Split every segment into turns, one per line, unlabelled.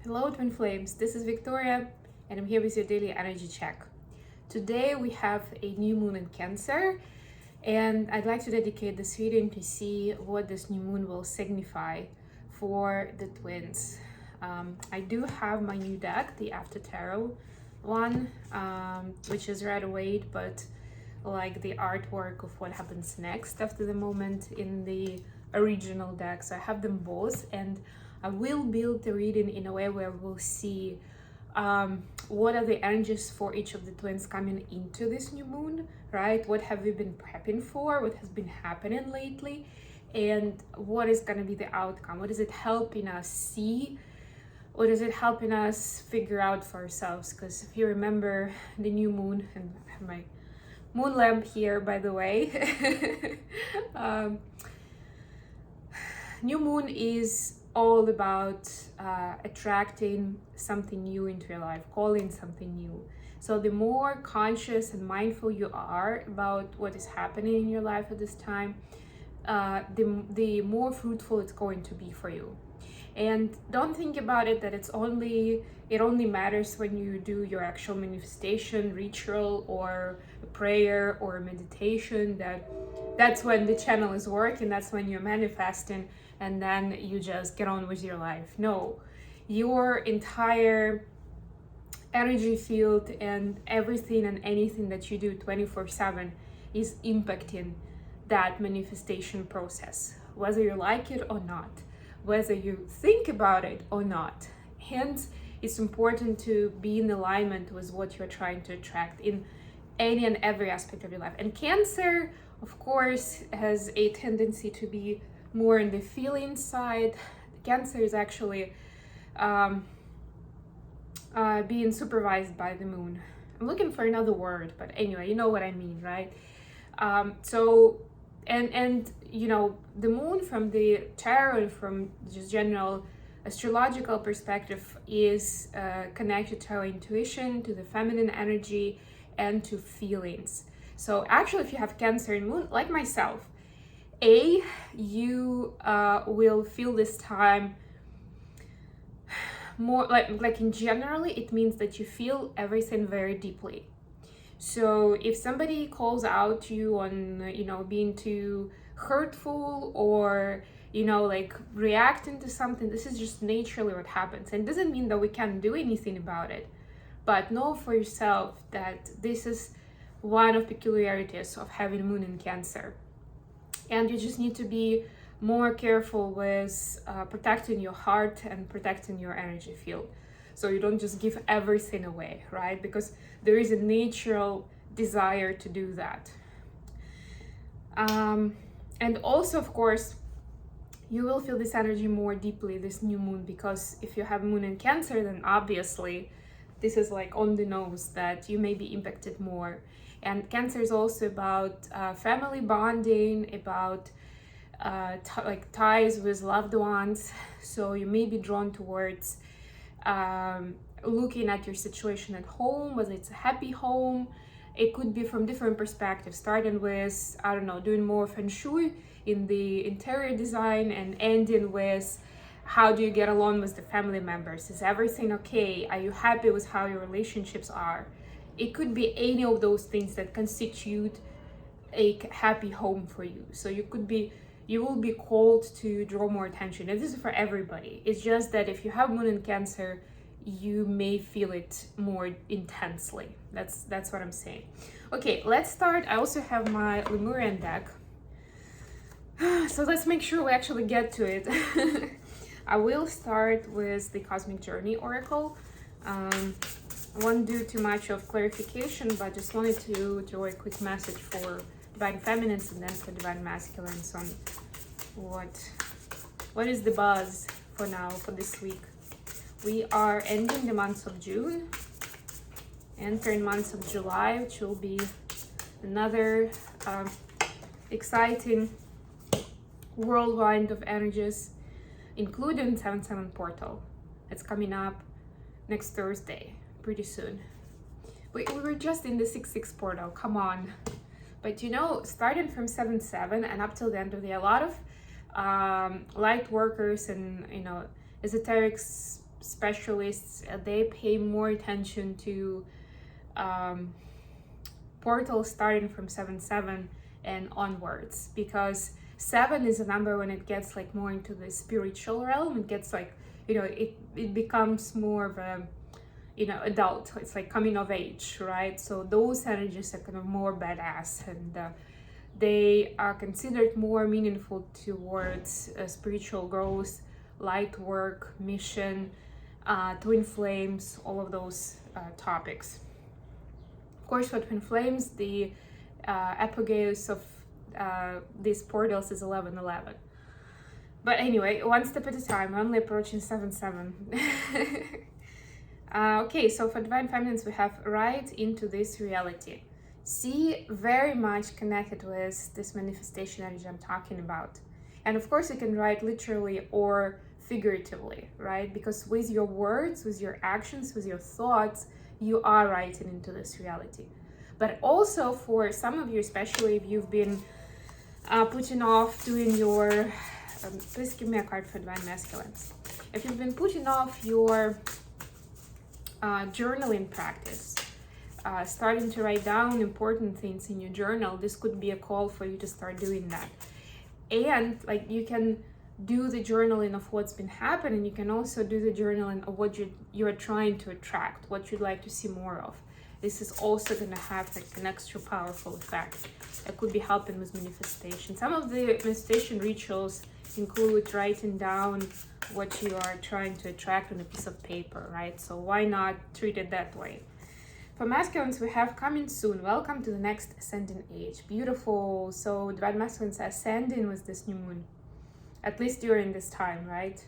Hello Twin Flames, this is Victoria and I'm here with your daily energy check. Today we have a new moon in Cancer and I'd like to dedicate this reading to see what this new moon will signify for the twins. I do have my new deck, the After Tarot one, which is rather weight, but like the artwork of what happens next after the moment in the original deck. So I have them both and I will build the reading in a way where we'll see what are the energies for each of the twins coming into this new moon, right? What have we been prepping for? What has been happening lately? And what is going to be the outcome? What is it helping us see? What is it helping us figure out for ourselves? Because if you remember the new moon, and I have my moon lamp here, by the way, new moon is all about attracting something new into your life, calling something new. So the more conscious and mindful you are about what is happening in your life at this time, the more fruitful it's going to be for you. And don't think about it that it only matters when you do your actual manifestation ritual or a prayer or a meditation, that's when the channel is working, that's when you're manifesting, and then you just get on with your life. No, your entire energy field and everything and anything that you do 24/7 is impacting that manifestation process, whether you like it or not, whether you think about it or not. Hence, it's important to be in alignment with what you're trying to attract in any and every aspect of your life. And Cancer, of course, has a tendency to be more in the feeling side. Cancer is actually being supervised by the moon. I'm looking for another word, but anyway, you know what I mean, right? And you know, the moon from the tarot, from just general astrological perspective, is connected to our intuition, to the feminine energy, and to feelings. So actually, if you have Cancer in moon, like myself, you will feel this time more like in generally, it means that you feel everything very deeply. So if somebody calls out to you on, being too hurtful or, like reacting to something, this is just naturally what happens. And it doesn't mean that we can't do anything about it, but know for yourself that this is one of peculiarities of having moon in Cancer. And you just need to be more careful with protecting your heart and protecting your energy field. So you don't just give everything away, right? Because there is a natural desire to do that. And also, of course, you will feel this energy more deeply, this new moon, because if you have moon in Cancer, then obviously this is like on the nose that you may be impacted more. And Cancer is also about family bonding, about ties with loved ones. So you may be drawn towards looking at your situation at home, whether it's a happy home. It could be from different perspectives, starting with, doing more feng shui in the interior design and ending with how do you get along with the family members? Is everything okay? Are you happy with how your relationships are? It could be any of those things that constitute a happy home for you. So you will be called to draw more attention. And this is for everybody. It's just that if you have moon in Cancer, you may feel it more intensely. That's what I'm saying. Okay, let's start. I also have my Lemurian deck. So let's make sure we actually get to it. I will start with the Cosmic Journey Oracle. I won't do too much of clarification, but just wanted to draw a quick message for Divine Feminines and then for Divine Masculines on what is the buzz for now, for this week. We are ending the month of June, entering month of July, which will be another exciting whirlwind of energies, including 7/7 portal. It's coming up next Thursday, pretty soon. We were just in the 6/6 portal, come on. But starting from 7/7 and up till the end of the year, a lot of light workers and esoteric specialists, they pay more attention to portals starting from 7-7 and onwards, because 7 is a number when it gets like more into the spiritual realm. It gets like, you know, it becomes more of a, you know, adult. It's like coming of age, right? So those energies are kind of more badass, and they are considered more meaningful towards spiritual growth, light work, mission, twin flames, all of those topics. Of course, for twin flames, the apogeus of these portals is 11-11. But anyway, one step at a time. We're only approaching 7-7. Okay, so for divine feminines, we have right into this reality. See, very much connected with this manifestation energy I'm talking about. And of course, you can write literally or figuratively, right? Because with your words, with your actions, with your thoughts, you are writing into this reality. But also for some of you, especially if you've been putting off doing your, please give me a card for divine masculines. If you've been putting off your journaling practice, starting to write down important things in your journal, this could be a call for you to start doing that. And like, you can do the journaling of what's been happening. You can also do the journaling of what you're trying to attract, what you'd like to see more of. This is also going to have like an extra powerful effect. It could be helping with manifestation. Some of the manifestation rituals include writing down what you are trying to attract on a piece of paper, right? So why not treat it that way? For masculines, we have coming soon. Welcome to the next ascending age. Beautiful. So divine masculines are ascending with this new moon, at least during this time, right?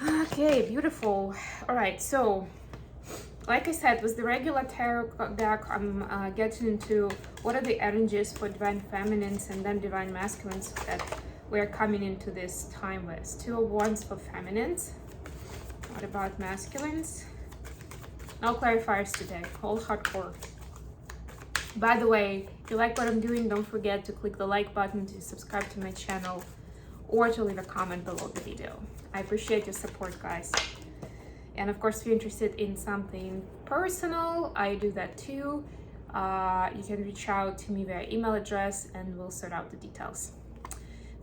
Okay, beautiful. All right, so like I said, with the regular tarot deck, I'm getting into what are the energies for divine feminines and then divine masculines that we're coming into this time with. 2 of Wands for feminines. What about masculines? No clarifiers today, all hardcore. By the way, if you like what I'm doing, don't forget to click the like button, to subscribe to my channel, or to leave a comment below the video. I appreciate your support, guys. And of course, if you're interested in something personal, I do that too. You can reach out to me via email address and we'll sort out the details.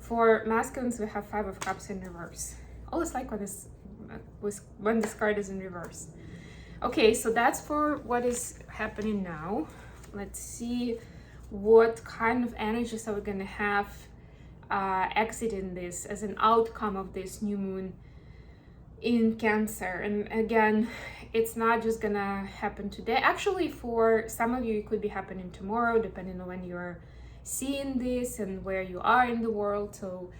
For masculines, we have 5 of Cups in reverse. Always like when this card is in reverse. Okay, so that's for what is happening now. Let's see what kind of energies are we going to have exiting this as an outcome of this new moon in Cancer. And again, it's not just gonna happen today. Actually, for some of you, it could be happening tomorrow, depending on when you're seeing this and where you are in the world. So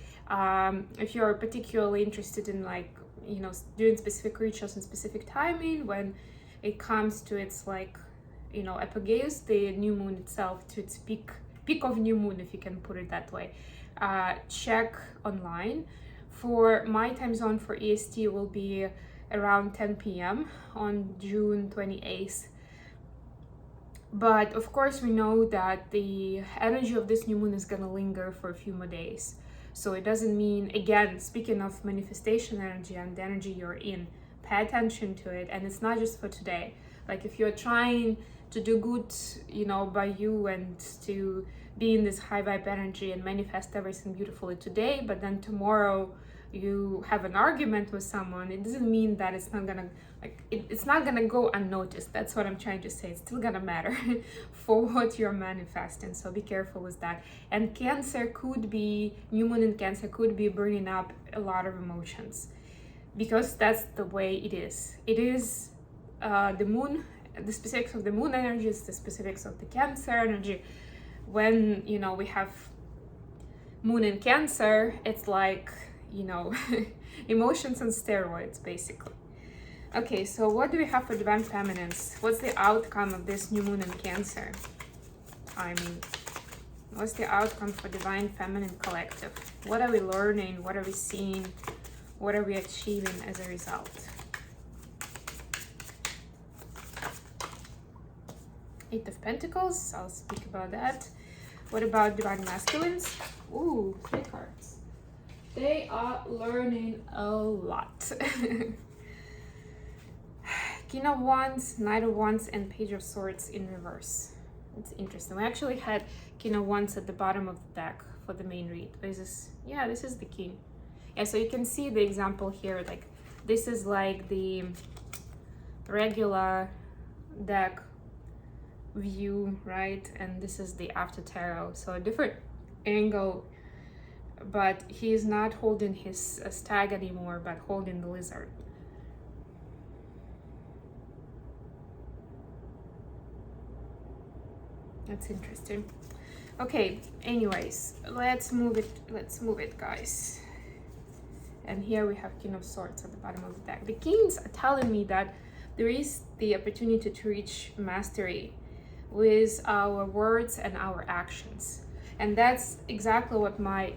if you're particularly interested in, like, you know, doing specific rituals and specific timing when it comes to its, like, you know, apogeus, the new moon itself, to its peak of new moon, if you can put it that way, check online. For my time zone for EST will be around 10 p.m. on June 28th. But of course, we know that the energy of this new moon is going to linger for a few more days. So it doesn't mean, again, speaking of manifestation energy and the energy you're in, pay attention to it. And it's not just for today. Like, if you're trying to do good, you know, by you and to be in this high vibe energy and manifest everything beautifully today, but then tomorrow you have an argument with someone, it doesn't mean that it's not gonna, like, it's not gonna go unnoticed. That's what I'm trying to say. It's still gonna matter for what you're manifesting, so be careful with that. And Cancer could be, new moon in Cancer could be bringing up a lot of emotions, because that's the way it is. It is the moon, the specifics of the moon energies, the specifics of the Cancer energy. When, you know, we have moon in Cancer, it's like, you know, emotions on steroids, basically. Okay, so what do we have for divine feminines? What's the outcome of this new moon in Cancer? I mean, what's the outcome for divine feminine collective? What are we learning? What are we seeing? What are we achieving as a result? Eight of Pentacles, I'll speak about that. What about divine masculines? Ooh, 3 cards. They are learning a lot. King of Wands, Knight of Wands, and Page of Swords in reverse. It's interesting. We actually had King of Wands at the bottom of the deck for the main read. This is, yeah, this is the king. Yeah, so you can see the example here. Like, this is like the regular deck view, right? And this is the after tarot. So a different angle, but he is not holding his stag anymore, but holding the lizard. That's interesting. Okay, anyways, let's move it, guys. And here we have King of Swords at the bottom of the deck. The kings are telling me that there is the opportunity to reach mastery with our words and our actions. And that's exactly what my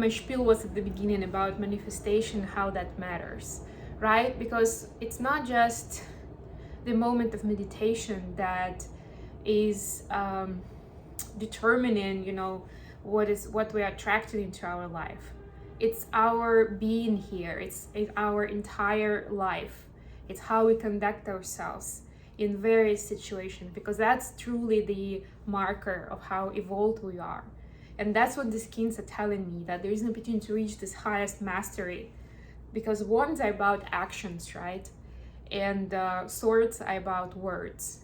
spiel was at the beginning about manifestation, how that matters, right? Because it's not just the moment of meditation that is determining, you know, what we are attracted into our life. It's our being here. It's our entire life. It's how we conduct ourselves in various situations, because that's truly the marker of how evolved we are. And that's what these kings are telling me, that there is an opportunity to reach this highest mastery, because wands are about actions, right? And swords are about words,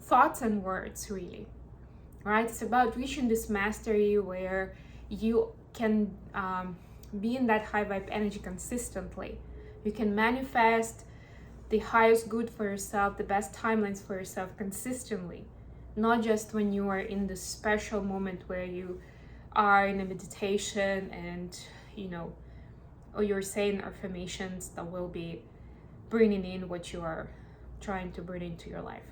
thoughts and words, really, right? It's about reaching this mastery where you can be in that high vibe energy consistently. You can manifest the highest good for yourself, the best timelines for yourself consistently, not just when you are in this special moment where you are in a meditation and, you know, or you're saying affirmations that will be bringing in what you are trying to bring into your life.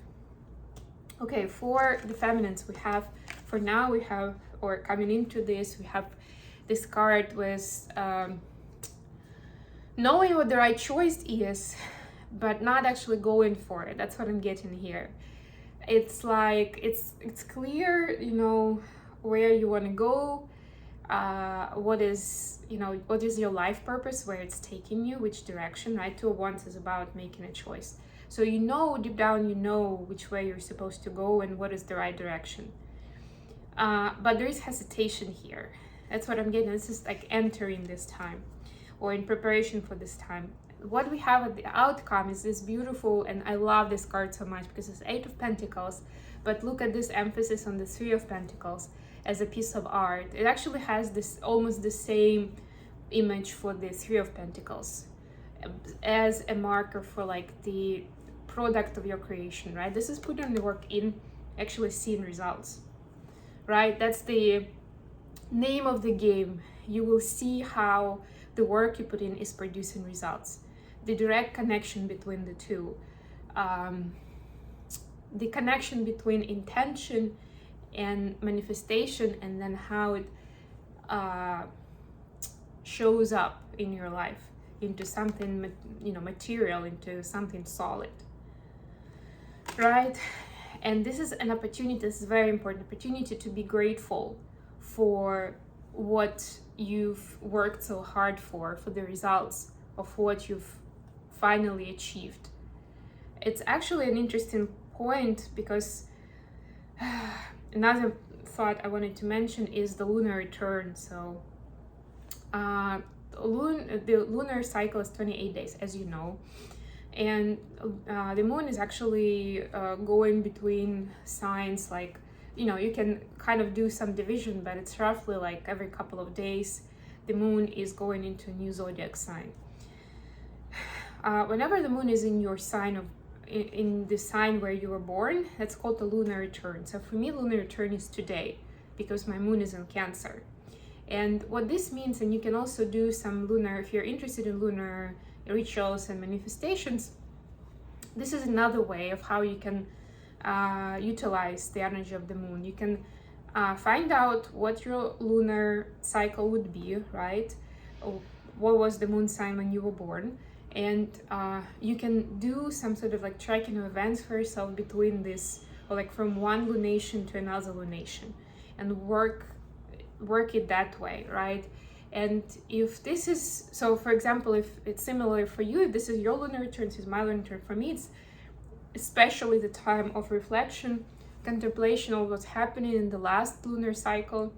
Okay, for the feminines, we have, for now, we have, or coming into this, we have this card with knowing what the right choice is, but not actually going for it. That's what I'm getting here. It's like, it's clear, you know, where you want to go, what is, you know, what is your life purpose, where it's taking you, which direction, right? Two of Wands is about making a choice. So you know, deep down, you know which way you're supposed to go and what is the right direction. But there is hesitation here. That's what I'm getting. This is like entering this time, or in preparation for this time. What we have at the outcome is this beautiful, and I love this card so much because it's Eight of Pentacles, but look at this emphasis on the Three of Pentacles as a piece of art. It actually has this almost the same image for the Three of Pentacles as a marker for like the product of your creation, right? This is putting the work in, actually seeing results, right? That's the name of the game. You will see how the work you put in is producing results. The direct connection between the two, the connection between intention and manifestation, and then how it shows up in your life into something, you know, material, into something solid, right? And this is an opportunity, this is very important opportunity to be grateful for what you've worked so hard for the results of what you've finally achieved. It's actually an interesting point because another thought I wanted to mention is the lunar return. So the lunar cycle is 28 days, as you know, and the moon is actually going between signs. Like, you know, you can kind of do some division, but it's roughly like every couple of days the moon is going into a new zodiac sign. Whenever the moon is in your sign of in the sign where you were born, that's called the lunar return. So for me, lunar return is today because my moon is in Cancer. And what this means, and you can also do some lunar, if you're interested in lunar rituals and manifestations, this is another way of how you can utilize the energy of the moon. You can find out what your lunar cycle would be, right? What was the moon sign when you were born? And you can do some sort of like tracking of events for yourself between this, or like from one lunation to another lunation, and work work it that way, right? And if this is, so for example, if it's similar for you, if this is your lunar return, this is my lunar return, for me it's especially the time of reflection, contemplation of what's happening in the last lunar cycle,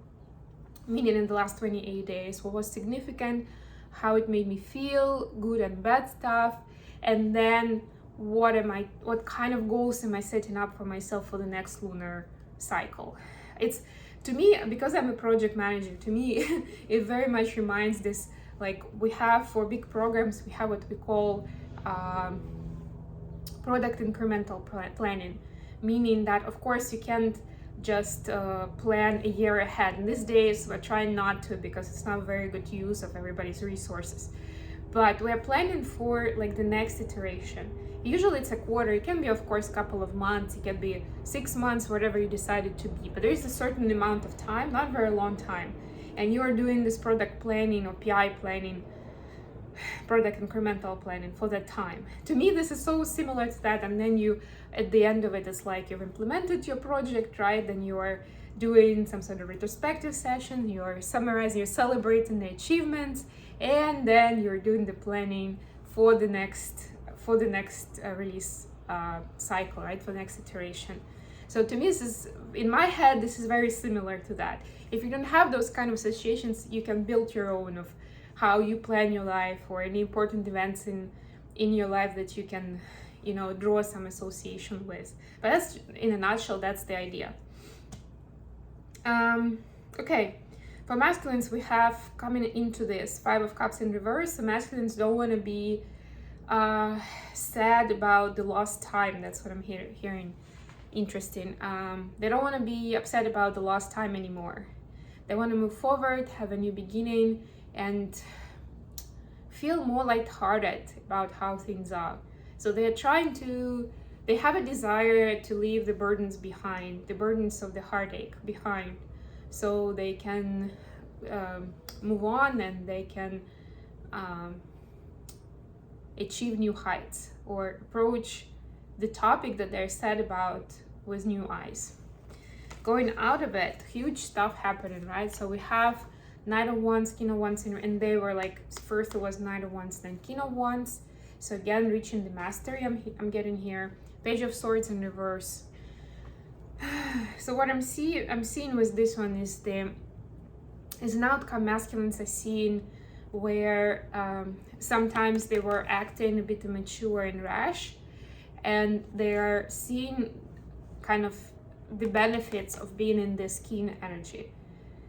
meaning in the last 28 days, what was significant, how it made me feel, good and bad stuff, and then what kind of goals am I setting up for myself for the next lunar cycle. It's, to me, because I'm a project manager, to me it very much reminds this, like we have for big programs, we have what we call product incremental planning, meaning that of course you can't just plan a year ahead. In these days we're trying not to, because it's not very good use of everybody's resources, but we're planning for like the next iteration. Usually it's a quarter, it can be of course a couple of months, it can be 6 months, whatever you decide it to be, but there is a certain amount of time, not very long time, and you are doing this product planning or PI planning, product incremental planning, for that time. To me this is so similar to that, and then you, at the end of it, it's like you've implemented your project, right? Then you are doing some sort of retrospective session, you're summarizing, you're celebrating the achievements, and then you're doing the planning for the next release cycle, right? For the next iteration. So to me, this is, in my head, this is very similar to that. If you don't have those kind of associations, you can build your own of how you plan your life, or any important events in your life that you can, you know, draw some association with. But that's, in a nutshell, that's the idea. Okay, for masculines, we have coming into this 5 of Cups in reverse. So masculines don't want to be sad about the lost time. That's what I'm hearing. Interesting. They don't want to be upset about the lost time anymore. They want to move forward, have a new beginning, and feel more lighthearted about how things are. So they have a desire to leave the burdens behind, the burdens of the heartache behind, so they can move on, and they can achieve new heights, or approach the topic that they're sad about with new eyes. Going out of it, huge stuff happening, right? So we have Knight of Wands, King of Wands, and they were like, first it was Knight of Wands, then King of Wands. So again, reaching the mastery I'm getting here. Page of Swords in reverse. So what I'm seeing with this one is an outcome masculines are seeing where sometimes they were acting a bit immature and rash, and they are seeing kind of the benefits of being in this King energy,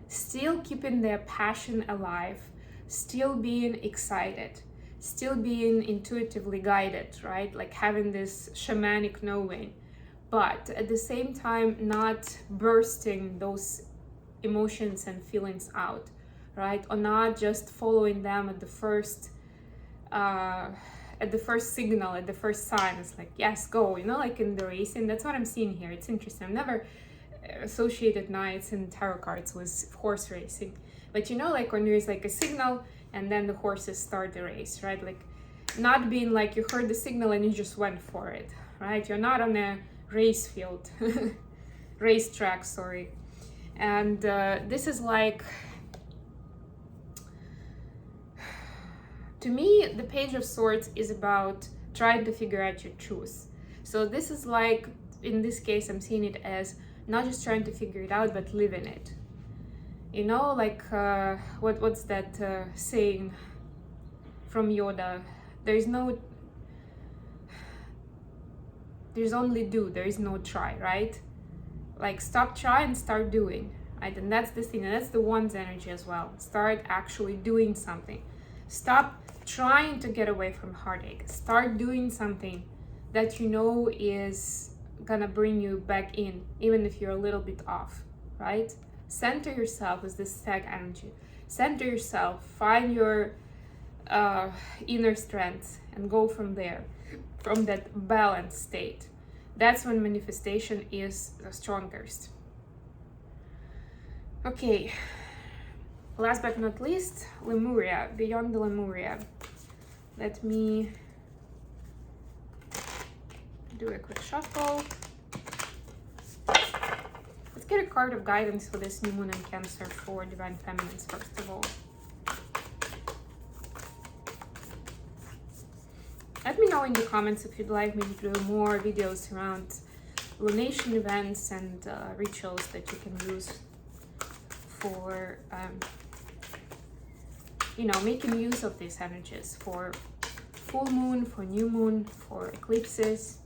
still keeping their passion alive, still being excited, still being intuitively guided, right? Like having this shamanic knowing, but at the same time not bursting those emotions and feelings out, right? Or not just following them at the first signal, at the first sign. It's like, yes, go, you know, like in the racing. That's what I'm seeing here. It's interesting. I've never associated knights and tarot cards with horse racing, but you know, like when there's like a signal and then the horses start the race, right? Like not being like you heard the signal and you just went for it, right? You're not on a race field, racetrack, sorry. And this is like, to me, the Page of Swords is about trying to figure out your truth. So this is like, in this case, I'm seeing it as not just trying to figure it out, but living it. You know, like what's that saying from Yoda? There's only do, there is no try, right? Like stop trying, start doing, right? And that's the thing, and that's the Wands energy as well. Start actually doing something. Stop trying to get away from heartache. Start doing something that you know is gonna bring you back in, even if you're a little bit off, right? Center yourself with this Stag energy. Center yourself, find your inner strength, and go from there, from that balanced state. That's when manifestation is the strongest. Okay, last but not least, Lemuria, beyond the Lemuria. Let me do a quick shuffle. Let's get a card of guidance for this new moon in Cancer for Divine Feminines, first of all. Let me know in the comments if you'd like me to do more videos around lunation events and rituals that you can use for, you know, making use of these energies for full moon, for new moon, for eclipses.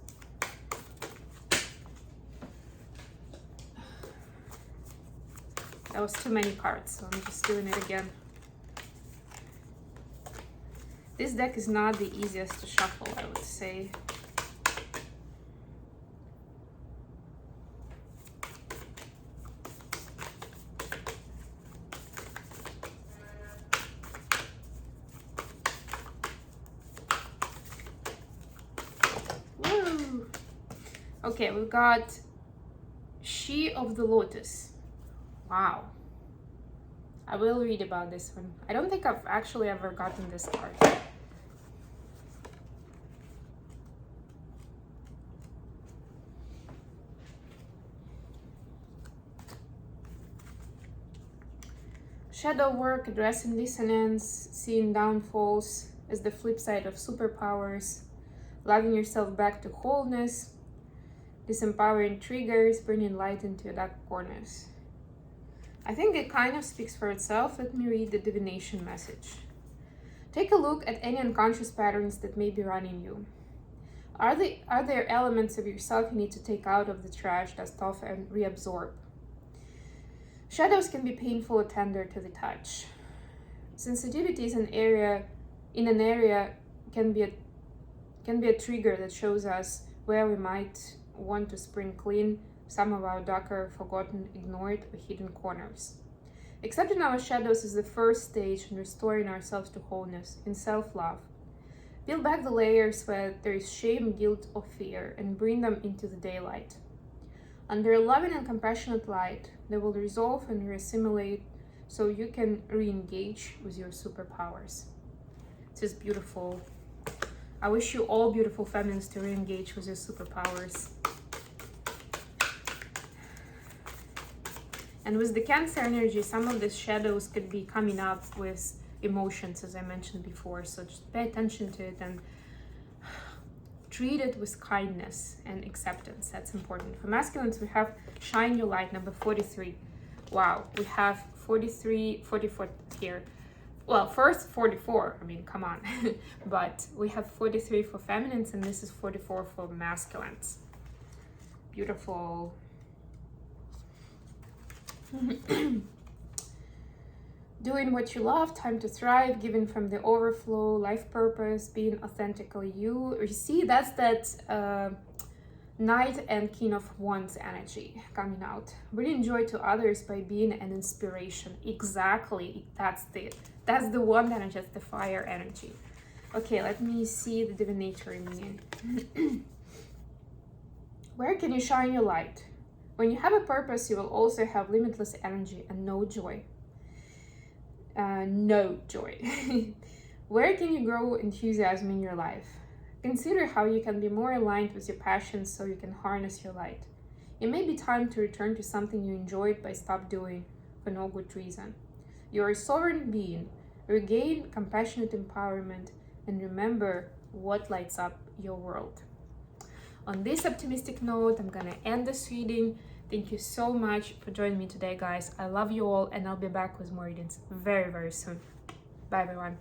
That was too many cards, so I'm just doing it again. This deck is not the easiest to shuffle, I would say. Woo! Okay, we've got She of the Lotus. Wow. I will read about this one. I don't think I've actually ever gotten this card. Shadow work, addressing dissonance, seeing downfalls as the flip side of superpowers, loving yourself back to wholeness, disempowering triggers, bringing light into your dark corners. I think it kind of speaks for itself. Let me read the divination message. Take a look at any unconscious patterns that may be running you. Are there elements of yourself you need to take out of the trash, dust off, and reabsorb? Shadows can be painful or tender to the touch. Sensitivity is an area can be a trigger that shows us where we might want to spring clean some of our darker, forgotten, ignored, or hidden corners. Accepting our shadows is the first stage in restoring ourselves to wholeness, in self-love. Peel back the layers where there is shame, guilt, or fear, and bring them into the daylight. Under a loving and compassionate light, they will resolve and reassimilate so you can re-engage with your superpowers. This is beautiful. I wish you all beautiful feminines to re-engage with your superpowers. And with the Cancer energy, some of these shadows could be coming up with emotions, as I mentioned before. So just pay attention to it and treat it with kindness and acceptance. That's important. For masculines, we have Shine Your Light, number 43. Wow, we have 43, 44 here. Well, first 44, I mean, come on. But we have 43 for feminines, and this is 44 for masculines. Beautiful. Doing what you love, time to thrive, giving from the overflow, life purpose, being authentically you. You see, that's that Knight and King of Wands energy coming out. Bringing joy to others by being an inspiration. Exactly, that's the one energy, that's the fire energy. Okay, let me see the divinator in me. Where can you shine your light? When you have a purpose, you will also have limitless energy and no joy. No joy. Where can you grow enthusiasm in your life? Consider how you can be more aligned with your passions so you can harness your light. It may be time to return to something you enjoyed but stopped doing for no good reason. You are a sovereign being. Regain compassionate empowerment and remember what lights up your world. On this optimistic note, I'm gonna end this reading. Thank you so much for joining me today, guys. I love you all, and I'll be back with more readings very, very soon. Bye, everyone.